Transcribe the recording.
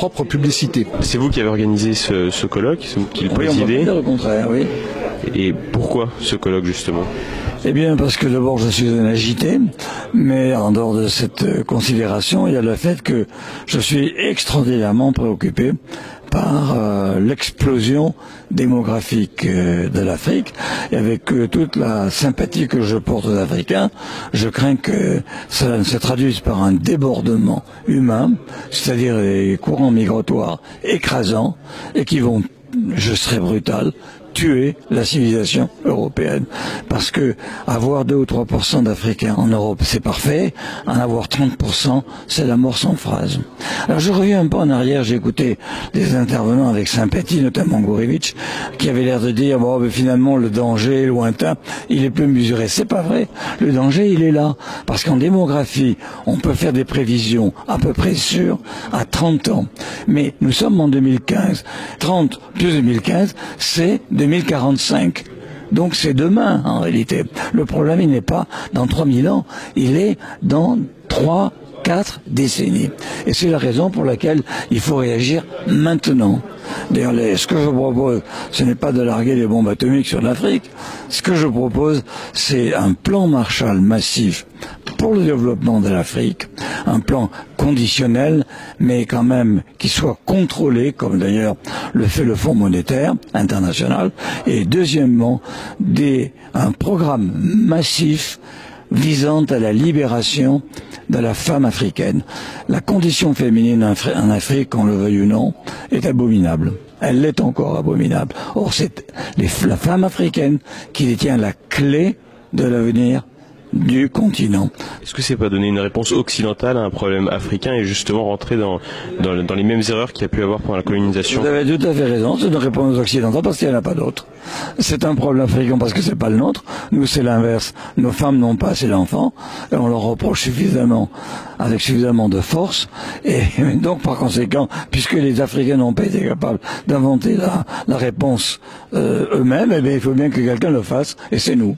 propre publicité. C'est vous qui avez organisé ce colloque, c'est vous qui le Oui, on présidez. peut dire le contraire, oui. Et pourquoi ce colloque justement? Eh bien, parce que d'abord, je suis un agité, mais en dehors de cette considération, il y a le fait que je suis extraordinairement préoccupé par l'explosion démographique de l'Afrique. Et avec toute la sympathie que je porte aux Africains, je crains que cela ne se traduise par un débordement humain, c'est-à-dire des courants migratoires écrasants, et qui vont, je serai brutal, tuer la civilisation européenne. Parce que avoir 2 ou 3% d'Africains en Europe, c'est parfait. En avoir 30%, c'est la mort sans phrase. Alors je reviens un peu en arrière, j'ai écouté des intervenants avec sympathie, notamment Gourevitch, qui avait l'air de dire, bon, mais finalement, le danger est lointain, il est peu mesuré. C'est pas vrai. Le danger, il est là. Parce qu'en démographie, on peut faire des prévisions à peu près sûres à 30 ans. Mais nous sommes en 2015. 30 plus 2015, c'est 2045. Donc c'est demain, en réalité. Le problème, il n'est pas dans 3000 ans, il est dans 3-4 décennies. Et c'est la raison pour laquelle il faut réagir maintenant. D'ailleurs, ce que je propose, ce n'est pas de larguer des bombes atomiques sur l'Afrique. Ce que je propose, c'est un plan Marshall massif pour le développement de l'Afrique, un plan conditionnel, mais quand même qui soit contrôlé, comme d'ailleurs le fait le Fonds monétaire international, et deuxièmement, un programme massif visant à la libération de la femme africaine. La condition féminine en Afrique, qu'on le veuille ou non, est abominable. Elle l'est encore abominable. Or, c'est la femme africaine qui détient la clé de l'avenir du continent. Est-ce que c'est pas donner une réponse occidentale à un problème africain et justement rentrer dans les mêmes erreurs qu'il y a pu y avoir pendant la colonisation? Vous avez tout à fait raison, c'est une réponse occidentale parce qu'il n'y en a pas d'autre. C'est un problème africain parce que c'est pas le nôtre. Nous, c'est l'inverse. Nos femmes n'ont pas assez d'enfants et on leur reproche suffisamment, avec suffisamment de force. Et donc, par conséquent, puisque les Africains n'ont pas été capables d'inventer la réponse eux-mêmes, eh bien, il faut bien que quelqu'un le fasse et c'est nous.